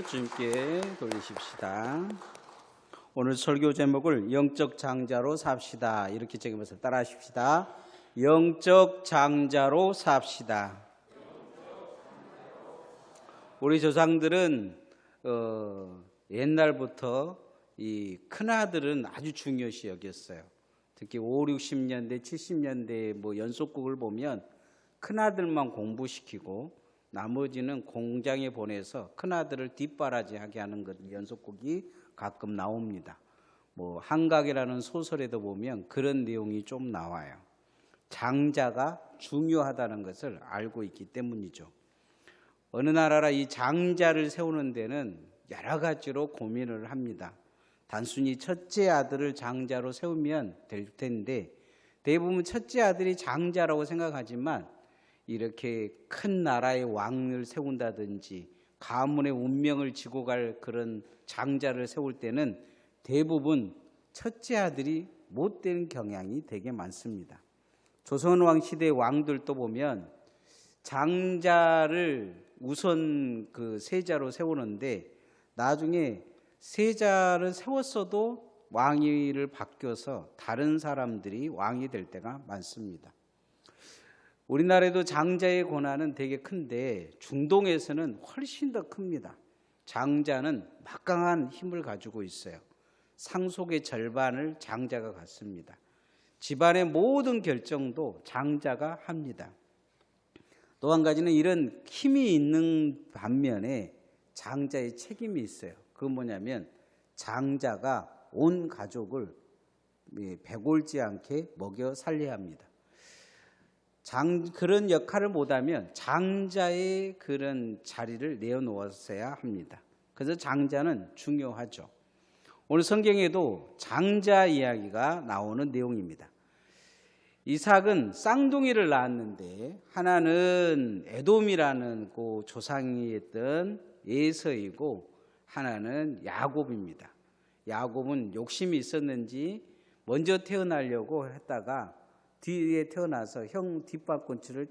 주님께 돌리십시다. 오늘 설교 제목을 영적 장자로 삽시다 이렇게 적으면서 따라 하십시다. 영적 장자로 삽시다. 우리 조상들은 옛날부터 이 큰아들은 아주 중요시 여겼어요. 특히 5, 60년대, 70년대 연속극을 보면 큰아들만 공부시키고 나머지는 공장에 보내서 큰아들을 뒷바라지하게 하는 것 연속극이 가끔 나옵니다. 한각이라는 소설에도 보면 그런 내용이 좀 나와요. 장자가 중요하다는 것을 알고 있기 때문이죠. 어느 나라라 이 장자를 세우는 데는 여러 가지로 고민을 합니다. 단순히 첫째 아들을 장자로 세우면 될 텐데 대부분 첫째 아들이 장자라고 생각하지만 이렇게 큰 나라의 왕을 세운다든지 가문의 운명을 지고 갈 그런 장자를 세울 때는 대부분 첫째 아들이 못된 경향이 되게 많습니다. 조선왕 시대의 왕들도 보면 장자를 우선 그 세자로 세우는데 나중에 세자를 세웠어도 왕위를 바뀌어서 다른 사람들이 왕이 될 때가 많습니다. 우리나라에도 장자의 권한은 되게 큰데 중동에서는 훨씬 더 큽니다. 장자는 막강한 힘을 가지고 있어요. 상속의 절반을 장자가 갖습니다. 집안의 모든 결정도 장자가 합니다. 또 한 가지는 이런 힘이 있는 반면에 장자의 책임이 있어요. 그건 뭐냐면 장자가 온 가족을 배골지 않게 먹여 살려야 합니다. 그런 역할을 못하면 장자의 그런 자리를 내어놓았어야 합니다. 그래서 장자는 중요하죠. 오늘 성경에도 장자 이야기가 나오는 내용입니다. 이삭은 쌍둥이를 낳았는데 하나는 에돔이라는 그 조상이었던 에서이고 하나는 야곱입니다. 야곱은 욕심이 있었는지 먼저 태어나려고 했다가 뒤에 태어나서 형 뒷발꿈치를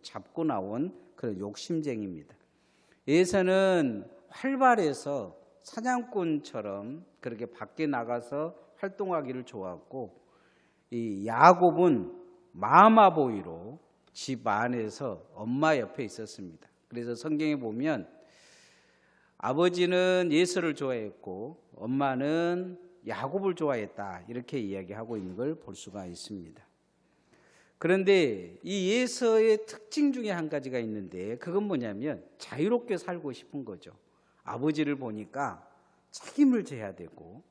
잡고 나온 그런 욕심쟁이입니다. 에서는 활발해서 사냥꾼처럼 그렇게 밖에 나가서 활동하기를 좋아했고 이 야곱은 마마보이로 집 안에서 엄마 옆에 있었습니다. 그래서 성경에 보면 아버지는 에서를 좋아했고 엄마는 야곱을 좋아했다 이렇게 이야기하고 있는 걸 볼 수가 있습니다. 그런데 이 에서의 특징 중에 한 가지가 있는데 그건 뭐냐면 자유롭게 살고 싶은 거죠. 아버지를 보니까 책임을 져야 되고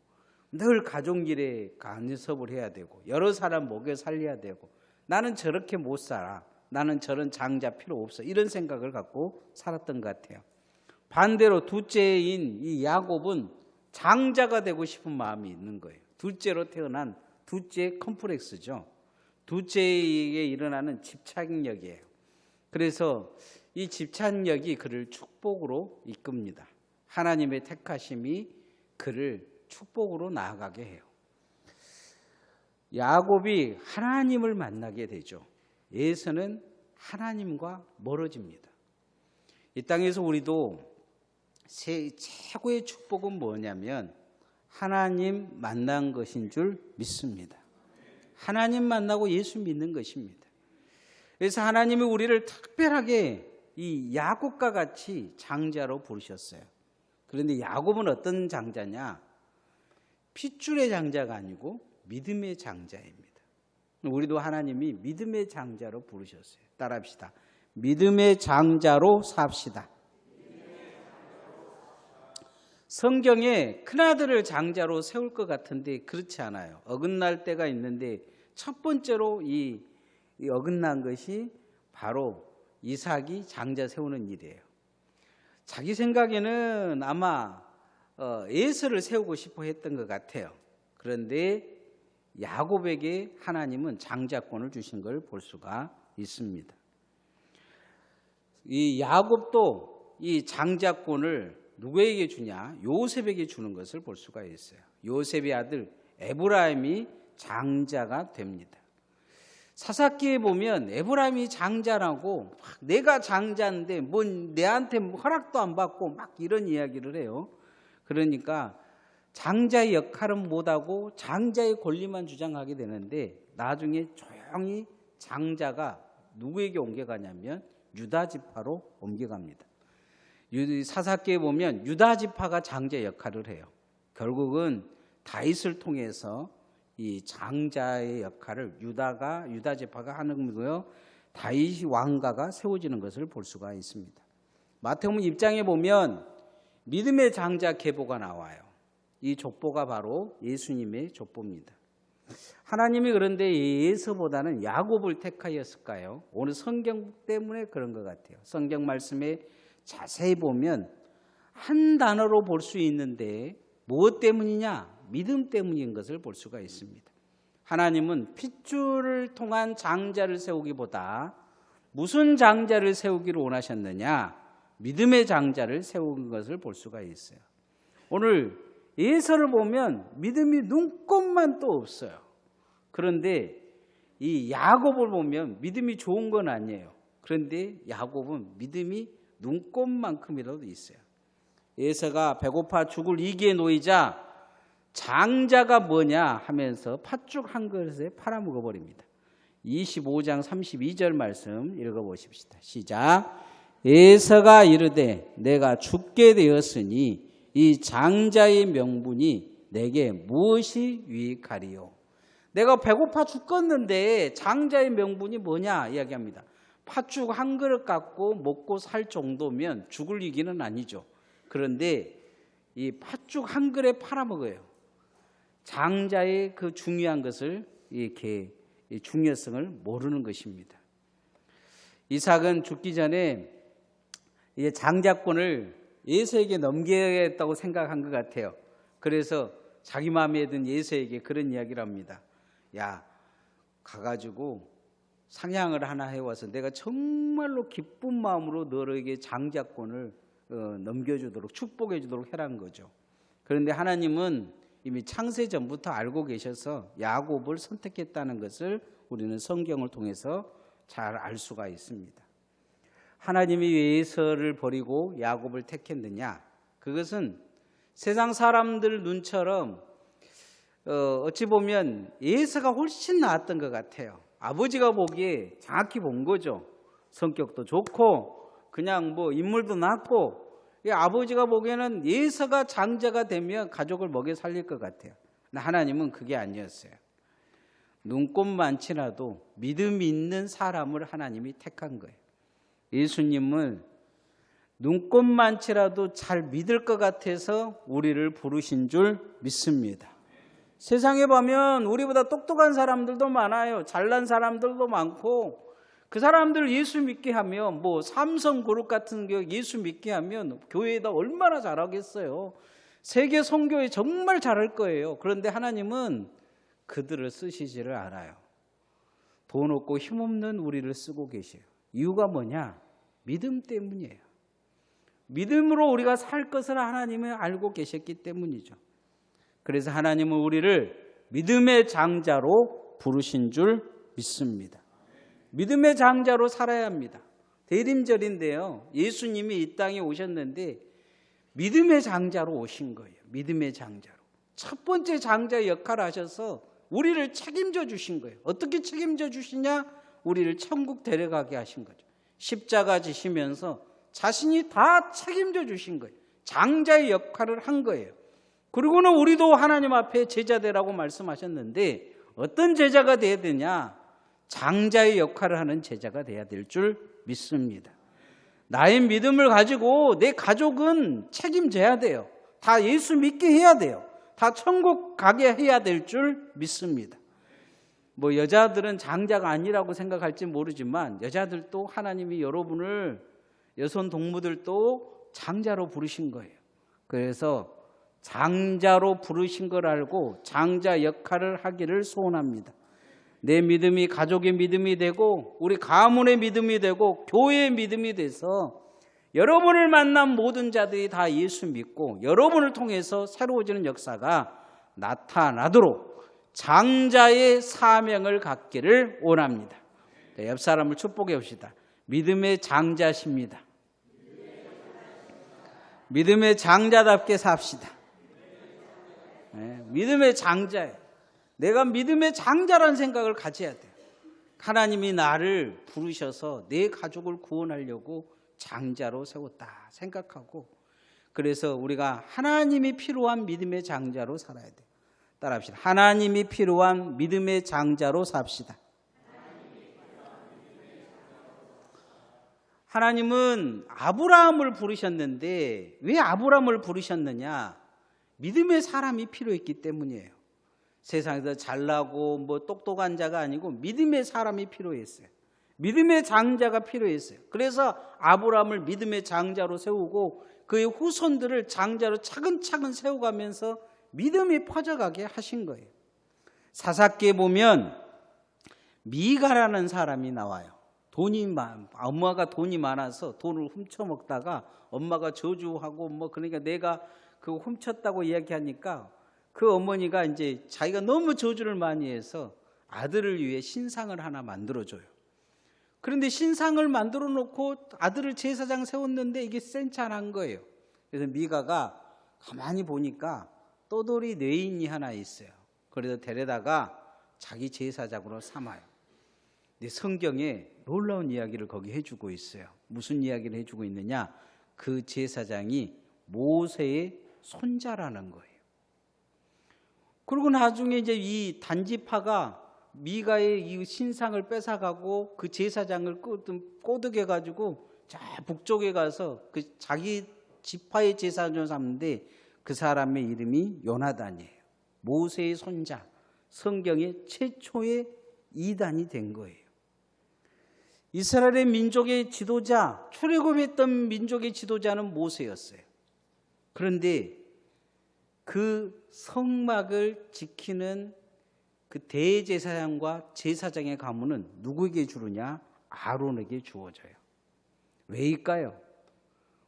늘 가족 일에 간섭을 해야 되고 여러 사람 먹여 살려야 되고 나는 저렇게 못 살아. 나는 저런 장자 필요 없어. 이런 생각을 갖고 살았던 것 같아요. 반대로 둘째인 이 야곱은 장자가 되고 싶은 마음이 있는 거예요. 둘째로 태어난 둘째 컴플렉스죠. 둘째에게 일어나는 집착력이에요. 그래서 이 집착력이 그를 축복으로 이끕니다. 하나님의 택하심이 그를 축복으로 나아가게 해요. 야곱이 하나님을 만나게 되죠. 에서는 하나님과 멀어집니다. 이 땅에서 우리도 최고의 축복은 뭐냐면 하나님 만난 것인 줄 믿습니다. 하나님 만나고 예수 믿는 것입니다. 그래서 하나님이 우리를 특별하게 이 야곱과 같이 장자로 부르셨어요. 그런데 야곱은 어떤 장자냐? 핏줄의 장자가 아니고 믿음의 장자입니다. 우리도 하나님이 믿음의 장자로 부르셨어요. 따라합시다. 믿음의 장자로 삽시다. 성경에 큰아들을 장자로 세울 것 같은데 그렇지 않아요. 어긋날 때가 있는데 첫 번째로 이 어긋난 것이 바로 이삭이 장자 세우는 일이에요. 자기 생각에는 아마 에서를 세우고 싶어 했던 것 같아요. 그런데 야곱에게 하나님은 장자권을 주신 걸 볼 수가 있습니다. 이 야곱도 이 장자권을 누구에게 주냐? 요셉에게 주는 것을 볼 수가 있어요. 요셉의 아들 에브라임이 장자가 됩니다. 사사기에 보면 에브라임이 장자라고 내가 장자인데 뭐 내한테 허락도 안 받고 막 이런 이야기를 해요. 그러니까 장자의 역할은 못하고 장자의 권리만 주장하게 되는데 나중에 조용히 장자가 누구에게 옮겨가냐면 유다 지파로 옮겨갑니다. 사사기에 보면 유다 지파가 장자 역할을 해요. 결국은 다윗을 통해서 이 장자의 역할을 유다 지파가 하는 거요. 다윗 왕가가 세워지는 것을 볼 수가 있습니다. 마태복음 입장에 보면 믿음의 장자 계보가 나와요. 이 족보가 바로 예수님의 족보입니다. 하나님이 그런데 예서보다는 야곱을 택하였을까요? 오늘 성경 때문에 그런 것 같아요. 성경 말씀에 자세히 보면 한 단어로 볼 수 있는데 무엇 때문이냐? 믿음 때문인 것을 볼 수가 있습니다. 하나님은 핏줄을 통한 장자를 세우기보다 무슨 장자를 세우기를 원하셨느냐? 믿음의 장자를 세우는 것을 볼 수가 있어요. 오늘 예서를 보면 믿음이 눈꼽만 또 없어요. 그런데 이 야곱을 보면 믿음이 좋은 건 아니에요. 그런데 야곱은 믿음이 눈꼽만큼이라도 있어요. 예서가 배고파 죽을 위기에 놓이자 장자가 뭐냐 하면서 팥죽 한 그릇에 팔아먹어 버립니다. 25장 32절 말씀 읽어보십시다. 시작. 예서가 이르되 내가 죽게 되었으니 이 장자의 명분이 내게 무엇이 유익하리요. 내가 배고파 죽겠는데 장자의 명분이 뭐냐 이야기합니다. 팥죽 한 그릇 갖고 먹고 살 정도면 죽을 위기는 아니죠. 그런데 이 팥죽 한 그릇 팔아먹어요. 장자의 그 중요한 것을 이렇게 중요성을 모르는 것입니다. 이삭은 죽기 전에 이제 장자권을 예서에게 넘겨야겠다고 생각한 것 같아요. 그래서 자기 마음에 든 예서에게 그런 이야기를 합니다. 야, 가가지고 상향을 하나 해와서 내가 정말로 기쁜 마음으로 너에게 장자권을 넘겨주도록 축복해 주도록 해라는 거죠. 그런데 하나님은 이미 창세 전부터 알고 계셔서 야곱을 선택했다는 것을 우리는 성경을 통해서 잘 알 수가 있습니다. 하나님이 왜 예서를 버리고 야곱을 택했느냐? 그것은 세상 사람들 눈처럼 어찌 보면 예서가 훨씬 나았던 것 같아요. 아버지가 보기에 정확히 본 거죠. 성격도 좋고 그냥 뭐 인물도 낮고 아버지가 보기에는 예서가 장자가 되면 가족을 먹여 살릴 것 같아요. 하나님은 그게 아니었어요. 눈꼽만치라도 믿음이 있는 사람을 하나님이 택한 거예요. 예수님은 눈꼽만치라도 잘 믿을 것 같아서 우리를 부르신 줄 믿습니다. 세상에 보면 우리보다 똑똑한 사람들도 많아요. 잘난 사람들도 많고 그 사람들 예수 믿게 하면 뭐 삼성그룹 같은 거 예수 믿게 하면 교회에다 얼마나 잘하겠어요. 세계 선교에 정말 잘할 거예요. 그런데 하나님은 그들을 쓰시지를 않아요. 돈 없고 힘없는 우리를 쓰고 계세요. 이유가 뭐냐? 믿음 때문이에요. 믿음으로 우리가 살 것을 하나님은 알고 계셨기 때문이죠. 그래서 하나님은 우리를 믿음의 장자로 부르신 줄 믿습니다. 믿음의 장자로 살아야 합니다. 대림절인데요. 예수님이 이 땅에 오셨는데 믿음의 장자로 오신 거예요. 믿음의 장자로. 첫 번째 장자 역할을 하셔서 우리를 책임져 주신 거예요. 어떻게 책임져 주시냐? 우리를 천국 데려가게 하신 거죠. 십자가 지시면서 자신이 다 책임져 주신 거예요. 장자의 역할을 한 거예요. 그리고는 우리도 하나님 앞에 제자 되라고 말씀하셨는데 어떤 제자가 돼야 되냐? 장자의 역할을 하는 제자가 돼야 될 줄 믿습니다. 나의 믿음을 가지고 내 가족은 책임져야 돼요. 다 예수 믿게 해야 돼요. 다 천국 가게 해야 될 줄 믿습니다. 뭐 여자들은 장자가 아니라고 생각할지 모르지만 여자들도 하나님이 여러분을 여손 동무들도 장자로 부르신 거예요. 그래서 장자로 부르신 걸 알고 장자 역할을 하기를 소원합니다. 내 믿음이 가족의 믿음이 되고 우리 가문의 믿음이 되고 교회의 믿음이 돼서 여러분을 만난 모든 자들이 다 예수 믿고 여러분을 통해서 새로워지는 역사가 나타나도록 장자의 사명을 갖기를 원합니다. 옆 사람을 축복해 봅시다. 믿음의 장자십니다. 믿음의 장자답게 삽시다. 네, 믿음의 장자예요. 내가 믿음의 장자라는 생각을 가져야 돼요. 하나님이 나를 부르셔서 내 가족을 구원하려고 장자로 세웠다 생각하고, 그래서 우리가 하나님이 필요한 믿음의 장자로 살아야 돼요. 따라합시다. 하나님이 필요한 믿음의 장자로 삽시다. 하나님은 아브라함을 부르셨는데 왜 아브라함을 부르셨느냐? 믿음의 사람이 필요했기 때문이에요. 세상에서 잘나고 뭐 똑똑한 자가 아니고 믿음의 사람이 필요했어요. 믿음의 장자가 필요했어요. 그래서 아브라함을 믿음의 장자로 세우고 그의 후손들을 장자로 차근차근 세워가면서 믿음이 퍼져가게 하신 거예요. 사사기에 보면 미가라는 사람이 나와요. 엄마가 돈이 많아서 돈을 훔쳐먹다가 엄마가 저주하고 뭐 그러니까 내가 그거 훔쳤다고 이야기하니까 그 어머니가 이제 자기가 너무 저주를 많이 해서 아들을 위해 신상을 하나 만들어줘요. 그런데 신상을 만들어 놓고 아들을 제사장 세웠는데 이게 센찬한 거예요. 그래서 미가가 가만히 보니까 떠돌이 뇌인이 하나 있어요. 그래서 데려다가 자기 제사장으로 삼아요. 근데 성경에 놀라운 이야기를 거기 해주고 있어요. 무슨 이야기를 해주고 있느냐? 그 제사장이 모세의 손자라는 거예요. 그리고 나중에 이제 이 단지파가 미가의 이 신상을 뺏어가고 그 제사장을 꼬드겨 가지고 저 북쪽에 가서 그 자기 지파의 제사장을 삼는데 그 사람의 이름이 요나단이에요. 모세의 손자, 성경의 최초의 이단이 된 거예요. 이스라엘의 민족의 지도자, 출애굽했던 민족의 지도자는 모세였어요. 그런데 그 성막을 지키는 그 대제사장과 제사장의 가문은 누구에게 주느냐? 아론에게 주어져요. 왜일까요?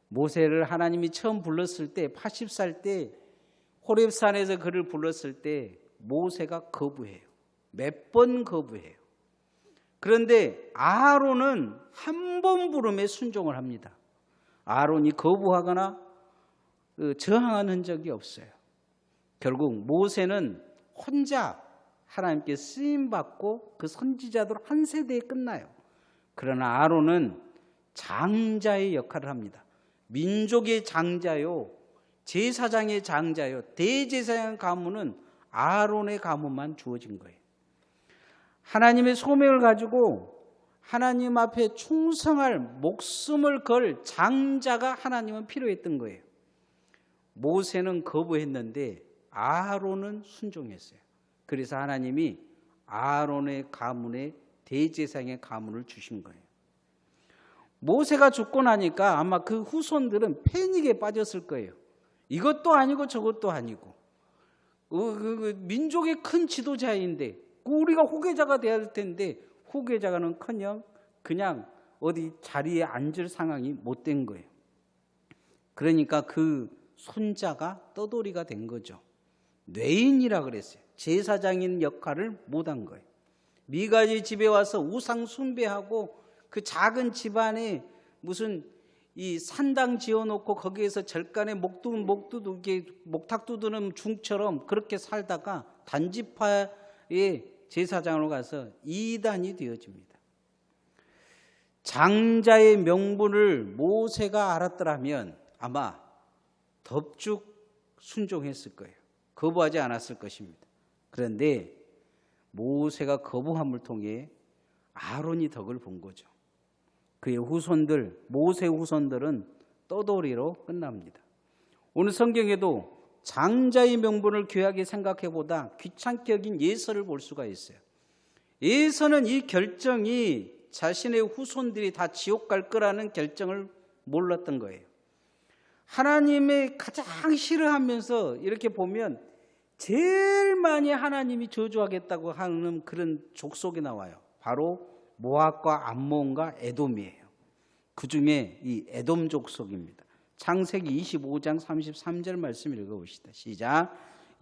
모세를 하나님이 처음 불렀을 때 80살 때 호렙산에서 그를 불렀을 때 모세가 거부해요. 몇 번 거부해요. 그런데 아론은 한 번 부름에 순종을 합니다. 아론이 거부하거나 저항한 흔적이 없어요. 결국 모세는 혼자 하나님께 쓰임받고 그 선지자들 한 세대에 끝나요. 그러나 아론은 장자의 역할을 합니다. 민족의 장자요, 제사장의 장자요, 대제사장 가문은 아론의 가문만 주어진 거예요. 하나님의 소명을 가지고 하나님 앞에 충성할 목숨을 걸 장자가 하나님은 필요했던 거예요. 모세는 거부했는데 아론은 순종했어요. 그래서 하나님이 아론의 가문에 대제사장의 가문을 주신 거예요. 모세가 죽고 나니까 아마 그 후손들은 패닉에 빠졌을 거예요. 이것도 아니고 저것도 아니고 민족의 큰 지도자인데 우리가 후계자가 돼야 될 텐데 후계자가는커녕 그냥 어디 자리에 앉을 상황이 못 된 거예요. 그러니까 그 손자가 떠돌이가 된 거죠. 뇌인이라 그랬어요. 제사장인 역할을 못한 거예요. 미가의 집에 와서 우상 숭배하고 그 작은 집안에 무슨 이 산당 지어놓고 거기에서 절간에 목탁 두드는 중처럼 그렇게 살다가 단지파의 제사장으로 가서 이단이 되어집니다. 장자의 명분을 모세가 알았더라면 아마 덥죽 순종했을 거예요. 거부하지 않았을 것입니다. 그런데 모세가 거부함을 통해 아론이 덕을 본 거죠. 그의 후손들, 모세 후손들은 떠돌이로 끝납니다. 오늘 성경에도 장자의 명분을 귀하게 생각해보다 귀찮게 여긴 예서를 볼 수가 있어요. 예서는 이 결정이 자신의 후손들이 다 지옥 갈 거라는 결정을 몰랐던 거예요. 하나님의 가장 싫어하면서 이렇게 보면 제일 많이 하나님이 저주하겠다고 하는 그런 족속이 나와요. 바로 모압과 암몬과 에돔이에요. 그 중에 이 에돔 족속입니다. 창세기 25장 33절 말씀 읽어봅시다. 시작.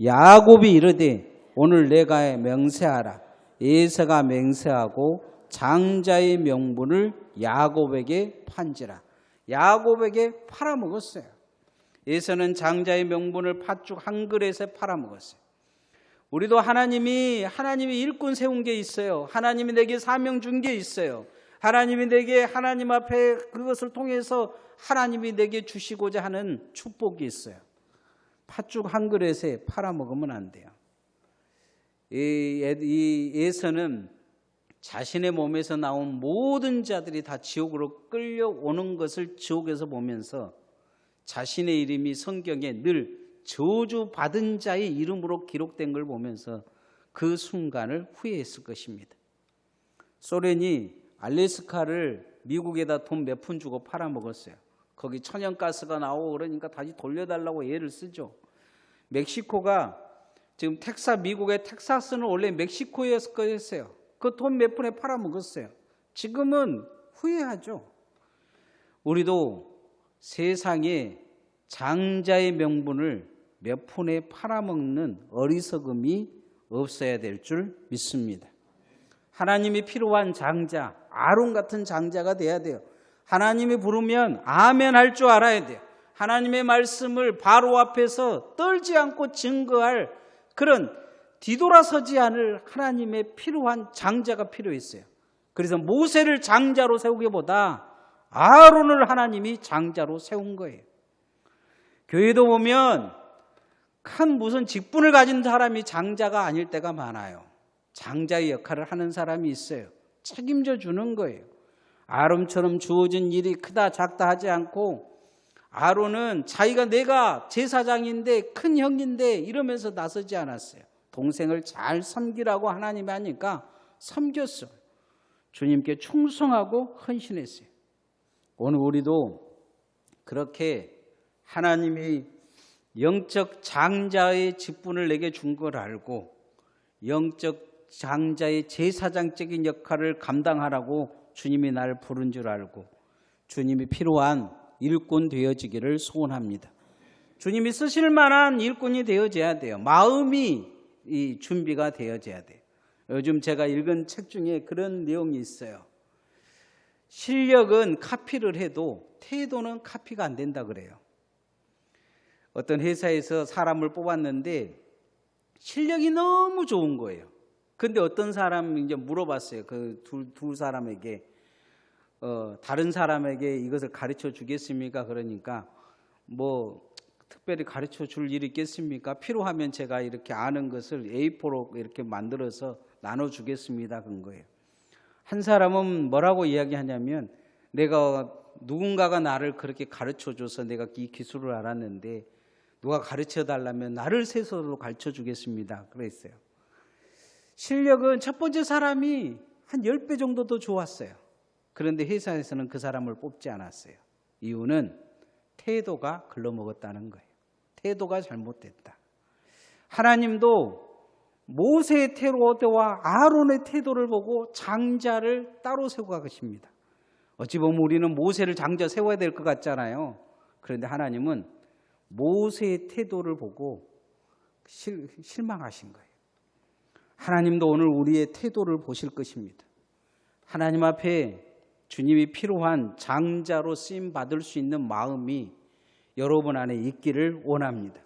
야곱이 이르되 오늘 내가 맹세하라. 에서가 맹세하고 장자의 명분을 야곱에게 판지라. 야곱에게 팔아먹었어요. 에서는 장자의 명분을 팥죽 한 그릇에 팔아먹었어요. 우리도 하나님이 일꾼 세운 게 있어요. 하나님이 내게 사명 준 게 있어요. 하나님이 내게 하나님 앞에 그것을 통해서 하나님이 내게 주시고자 하는 축복이 있어요. 팥죽 한 그릇에 팔아먹으면 안 돼요. 이 에서는 자신의 몸에서 나온 모든 자들이 다 지옥으로 끌려오는 것을 지옥에서 보면서 자신의 이름이 성경에 늘 저주받은 자의 이름으로 기록된 걸 보면서 그 순간을 후회했을 것입니다. 소련이 알래스카를 미국에다 돈 몇 푼 주고 팔아먹었어요. 거기 천연가스가 나오고 그러니까 다시 돌려달라고 애를 쓰죠. 멕시코가 지금 미국의 텍사스는 원래 멕시코였을 거였어요. 그 돈 몇 푼에 팔아먹었어요. 지금은 후회하죠. 우리도 세상에 장자의 명분을 몇 푼에 팔아먹는 어리석음이 없어야 될 줄 믿습니다. 하나님이 필요한 장자, 아론 같은 장자가 돼야 돼요. 하나님이 부르면 아멘 할 줄 알아야 돼요. 하나님의 말씀을 바로 앞에서 떨지 않고 증거할 그런 뒤돌아서지 않을 하나님의 필요한 장자가 필요했어요. 그래서 모세를 장자로 세우기보다 아론을 하나님이 장자로 세운 거예요. 교회도 보면 큰 무슨 직분을 가진 사람이 장자가 아닐 때가 많아요. 장자의 역할을 하는 사람이 있어요. 책임져 주는 거예요. 아론처럼 주어진 일이 크다 작다 하지 않고 아론은 자기가 내가 제사장인데 큰 형인데 이러면서 나서지 않았어요. 동생을 잘 섬기라고 하나님이 하니까 섬겼어요. 주님께 충성하고 헌신했어요. 오늘 우리도 그렇게 하나님이 영적 장자의 직분을 내게 준 걸 알고 영적 장자의 제사장적인 역할을 감당하라고 주님이 나를 부른 줄 알고 주님이 필요한 일꾼 되어지기를 소원합니다. 주님이 쓰실 만한 일꾼이 되어져야 돼요. 마음이 이 준비가 되어져야 돼요. 요즘 제가 읽은 책 중에 그런 내용이 있어요. 실력은 카피를 해도 태도는 카피가 안 된다 그래요. 어떤 회사에서 사람을 뽑았는데 실력이 너무 좋은 거예요. 근데 어떤 사람이 이제 물어봤어요. 그 두 사람에게 다른 사람에게 이것을 가르쳐 주겠습니까? 그러니까 뭐 특별히 가르쳐 줄 일이 있겠습니까? 필요하면 제가 이렇게 아는 것을 A4로 이렇게 만들어서 나눠 주겠습니다. 그런 거예요. 한 사람은 뭐라고 이야기하냐면 내가 누군가가 나를 그렇게 가르쳐 줘서 내가 이 기술을 알았는데 누가 가르쳐 달라면 나를 세서로 가르쳐 주겠습니다. 그랬어요. 실력은 첫 번째 사람이 한 10배 정도 더 좋았어요. 그런데 회사에서는 그 사람을 뽑지 않았어요. 이유는 태도가 글러먹었다는 거예요. 태도가 잘못됐다. 하나님도 모세의 태도와 아론의 태도를 보고 장자를 따로 세우고 계십니다. 어찌 보면 우리는 모세를 장자 세워야 될 것 같잖아요. 그런데 하나님은 모세의 태도를 보고 실망하신 거예요. 하나님도 오늘 우리의 태도를 보실 것입니다. 하나님 앞에 주님이 필요한 장자로 쓰임 받을 수 있는 마음이 여러분 안에 있기를 원합니다.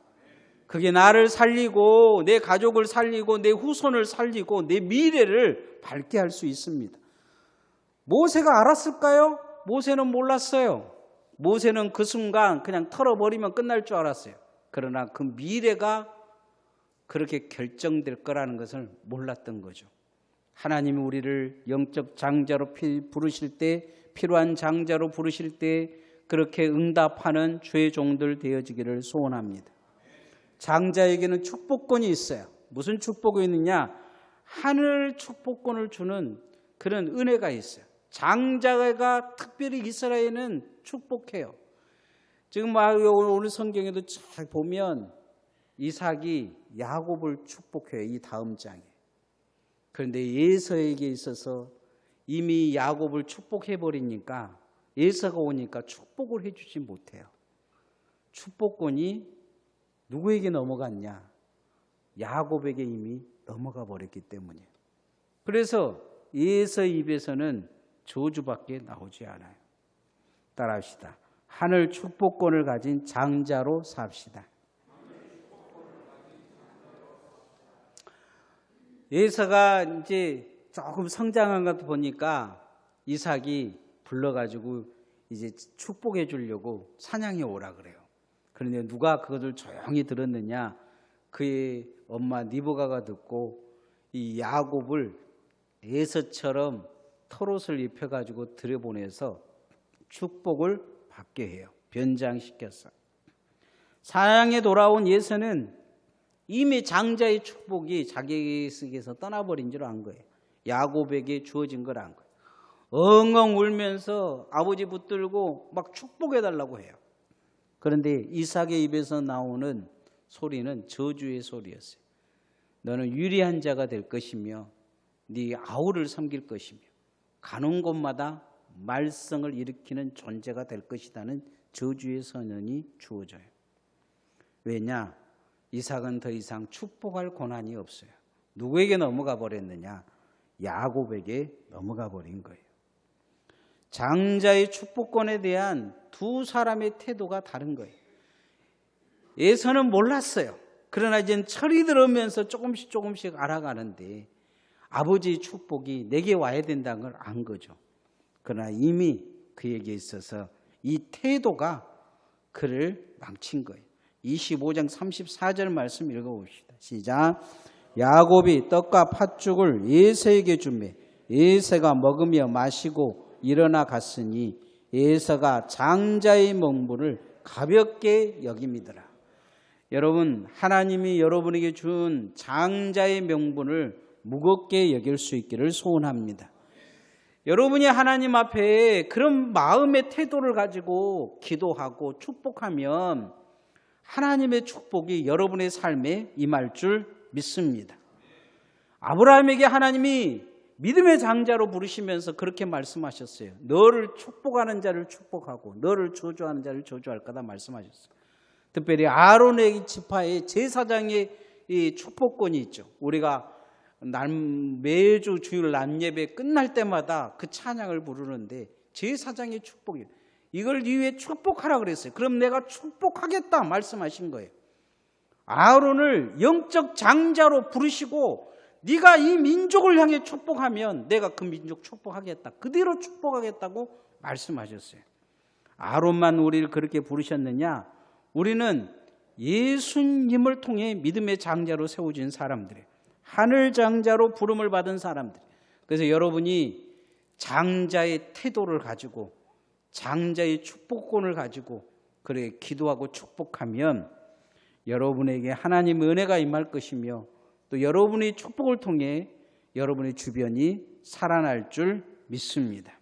그게 나를 살리고 내 가족을 살리고 내 후손을 살리고 내 미래를 밝게 할 수 있습니다. 모세가 알았을까요? 모세는 몰랐어요. 모세는 그 순간 그냥 털어버리면 끝날 줄 알았어요. 그러나 그 미래가 그렇게 결정될 거라는 것을 몰랐던 거죠. 하나님이 우리를 영적 장자로 부르실 때, 필요한 장자로 부르실 때 그렇게 응답하는 주의 종들 되어지기를 소원합니다. 장자에게는 축복권이 있어요. 무슨 축복이 있느냐? 하늘 축복권을 주는 그런 은혜가 있어요. 장자가 특별히 이스라엘은 축복해요. 지금 오늘 성경에도 잘 보면 이삭이 야곱을 축복해요. 이 다음 장에. 그런데 에서에게 있어서 이미 야곱을 축복해버리니까 에서가 오니까 축복을 해주지 못해요. 축복권이 누구에게 넘어갔냐? 야곱에게 이미 넘어가 버렸기 때문이에요. 그래서 에서 입에서는 저주밖에 나오지 않아요. 따라합시다. 하늘 축복권을 가진 장자로 삽시다. 에서가 이제 조금 성장한 것 보니까 이삭이 불러가지고 이제 축복해 주려고 사냥해 오라 그래요. 그런데 누가 그것을 조용히 들었느냐? 그의 엄마 리브가가 듣고 이 야곱을 에서처럼 털옷을 입혀가지고 들여보내서 축복을 받게 해요. 변장시켰어. 사냥에 돌아온 에서는 이미 장자의 축복이 자기에게서 떠나버린 줄 안 거예요. 야곱에게 주어진 걸 안 거예요. 엉엉 울면서 아버지 붙들고 막 축복해달라고 해요. 그런데 이삭의 입에서 나오는 소리는 저주의 소리였어요. 너는 유리한 자가 될 것이며 네 아우를 섬길 것이며 가는 곳마다 말썽을 일으키는 존재가 될 것이라는 저주의 선언이 주어져요. 왜냐? 이삭은 더 이상 축복할 권한이 없어요. 누구에게 넘어가 버렸느냐? 야곱에게 넘어가 버린 거예요. 장자의 축복권에 대한 두 사람의 태도가 다른 거예요. 에서는 몰랐어요. 그러나 이제 철이 들으면서 조금씩 알아가는데 아버지의 축복이 내게 와야 된다는 걸 안 거죠. 그러나 이미 그에게 있어서 이 태도가 그를 망친 거예요. 25장 34절 말씀 읽어봅시다. 시작. 야곱이 떡과 팥죽을 에서에게 주매 에서가 먹으며 마시고 일어나 갔으니 에서가 장자의 멍물을 가볍게 여김이더라. 여러분, 하나님이 여러분에게 준 장자의 명분을 무겁게 여길 수 있기를 소원합니다. 여러분이 하나님 앞에 그런 마음의 태도를 가지고 기도하고 축복하면 하나님의 축복이 여러분의 삶에 임할 줄 믿습니다. 아브라함에게 하나님이 믿음의 장자로 부르시면서 그렇게 말씀하셨어요. 너를 축복하는 자를 축복하고 너를 저주하는 자를 저주할 거다 말씀하셨어요. 특별히 아론의 지파의 제사장의 이 축복권이 있죠. 우리가 매주 주일 낮 예배 끝날 때마다 그 찬양을 부르는데 제사장의 축복이에요. 이걸 위에 축복하라 그랬어요. 그럼 내가 축복하겠다 말씀하신 거예요. 아론을 영적 장자로 부르시고 네가 이 민족을 향해 축복하면 내가 그 민족 축복하겠다. 그대로 축복하겠다고 말씀하셨어요. 아론만 우리를 그렇게 부르셨느냐? 우리는 예수님을 통해 믿음의 장자로 세워진 사람들이에요. 하늘 장자로 부름을 받은 사람들. 그래서 여러분이 장자의 태도를 가지고 장자의 축복권을 가지고 그래 기도하고 축복하면 여러분에게 하나님의 은혜가 임할 것이며 또 여러분의 축복을 통해 여러분의 주변이 살아날 줄 믿습니다.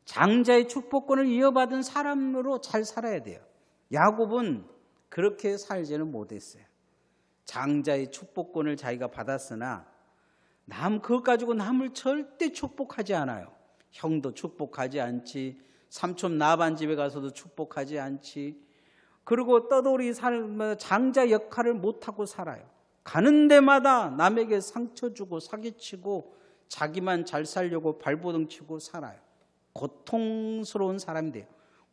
장자의 축복권을 이어받은 사람으로 잘 살아야 돼요. 야곱은 그렇게 살지는 못했어요. 장자의 축복권을 자기가 받았으나 그것 가지고 남을 절대 축복하지 않아요. 형도 축복하지 않지, 삼촌 나반 집에 가서도 축복하지 않지. 그리고 떠돌이 장자 역할을 못하고 살아요. 가는 데마다 남에게 상처 주고 사기치고 자기만 잘 살려고 발버둥 치고 살아요. 고통스러운 사람이 돼요.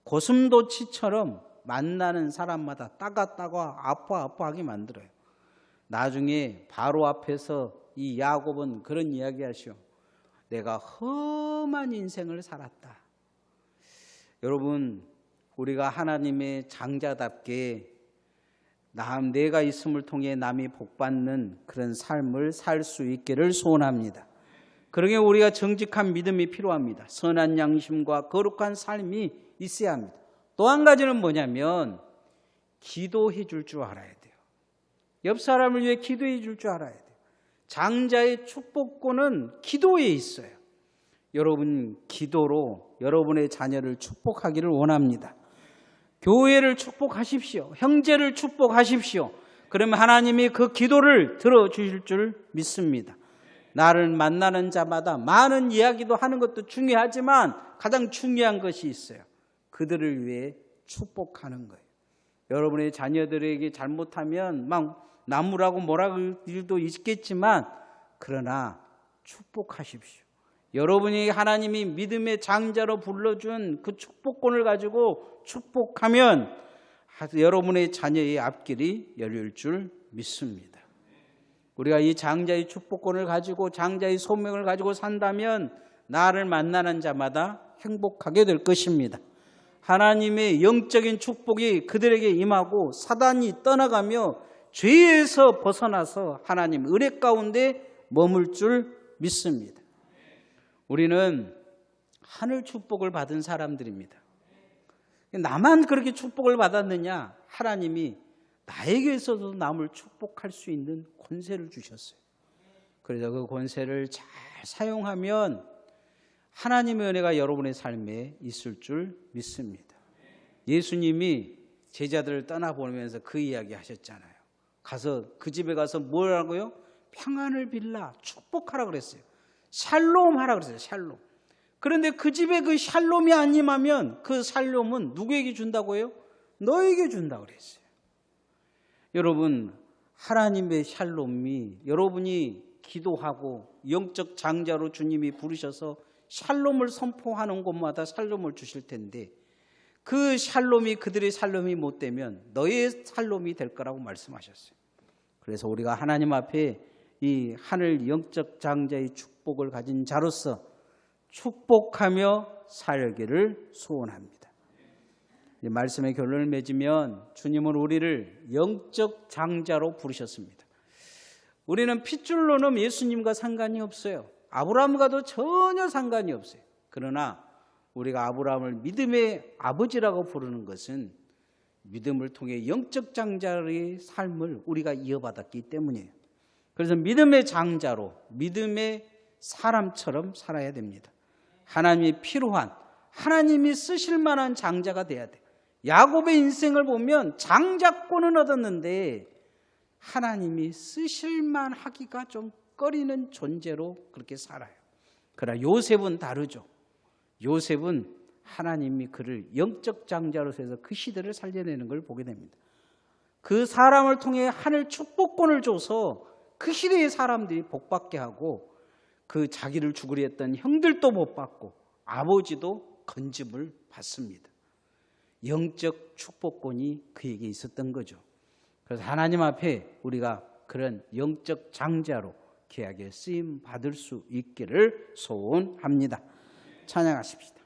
고슴도치처럼 만나는 사람마다 따가 아파하게 만들어요. 나중에 바로 앞에서 이 야곱은 그런 이야기 하시오. 내가 험한 인생을 살았다. 여러분, 우리가 하나님의 장자답게 내가 있음을 통해 남이 복받는 그런 삶을 살 수 있기를 소원합니다. 그러기에 우리가 정직한 믿음이 필요합니다. 선한 양심과 거룩한 삶이 있어야 합니다. 또 한 가지는 뭐냐면 기도해 줄 줄 알아야 돼요. 옆 사람을 위해 기도해 줄 줄 알아야 돼요. 장자의 축복권은 기도에 있어요. 여러분 기도로 여러분의 자녀를 축복하기를 원합니다. 교회를 축복하십시오. 형제를 축복하십시오. 그러면 하나님이 그 기도를 들어주실 줄 믿습니다. 나를 만나는 자마다 많은 이야기도 하는 것도 중요하지만 가장 중요한 것이 있어요. 그들을 위해 축복하는 거예요. 여러분의 자녀들에게 잘못하면 막 나무라고 뭐라 할 일도 있겠지만 그러나 축복하십시오. 여러분이 하나님이 믿음의 장자로 불러준 그 축복권을 가지고 축복하면 여러분의 자녀의 앞길이 열릴 줄 믿습니다. 우리가 이 장자의 축복권을 가지고 장자의 소명을 가지고 산다면 나를 만나는 자마다 행복하게 될 것입니다. 하나님의 영적인 축복이 그들에게 임하고 사단이 떠나가며 죄에서 벗어나서 하나님 은혜 가운데 머물 줄 믿습니다. 우리는 하늘 축복을 받은 사람들입니다. 나만 그렇게 축복을 받았느냐? 하나님이 나에게서도 남을 축복할 수 있는 권세를 주셨어요. 그래서 그 권세를 잘 사용하면 하나님의 은혜가 여러분의 삶에 있을 줄 믿습니다. 예수님이 제자들을 떠나보내면서 그 이야기 하셨잖아요. 가서 그 집에 가서 뭘 하고요? 평안을 빌라 축복하라 그랬어요. 샬롬 하라 그랬어요. 샬롬. 그런데 그 집에 그 샬롬이 안 임하면 그 샬롬은 누구에게 준다고요? 너에게 준다고 그랬어요. 여러분, 하나님의 샬롬이 여러분이 기도하고 영적 장자로 주님이 부르셔서 샬롬을 선포하는 곳마다 샬롬을 주실 텐데 그 샬롬이 그들의 샬롬이 못 되면 너의 샬롬이 될 거라고 말씀하셨어요. 그래서 우리가 하나님 앞에 이 하늘 영적 장자의 축복을 가진 자로서 축복하며 살기를 소원합니다. 말씀의 결론을 맺으면 주님은 우리를 영적 장자로 부르셨습니다. 우리는 핏줄로는 예수님과 상관이 없어요. 아브라함과도 전혀 상관이 없어요. 그러나 우리가 아브라함을 믿음의 아버지라고 부르는 것은 믿음을 통해 영적 장자의 삶을 우리가 이어받았기 때문이에요. 그래서 믿음의 장자로 믿음의 사람처럼 살아야 됩니다. 하나님이 필요한 하나님이 쓰실 만한 장자가 돼야 돼요. 야곱의 인생을 보면 장자권은 얻었는데 하나님이 쓰실 만하기가 좀 꺼리는 존재로 그렇게 살아요. 그러나 요셉은 다르죠. 요셉은 하나님이 그를 영적 장자로서 해서 그 시대를 살려내는 걸 보게 됩니다. 그 사람을 통해 하늘 축복권을 줘서 그 시대의 사람들이 복받게 하고 그 자기를 죽으려 했던 형들도 못 받고 아버지도 건짐을 받습니다. 영적 축복권이 그에게 있었던 거죠. 그래서 하나님 앞에 우리가 그런 영적 장자로 귀하게 쓰임 받을 수 있기를 소원합니다. 찬양하십시다.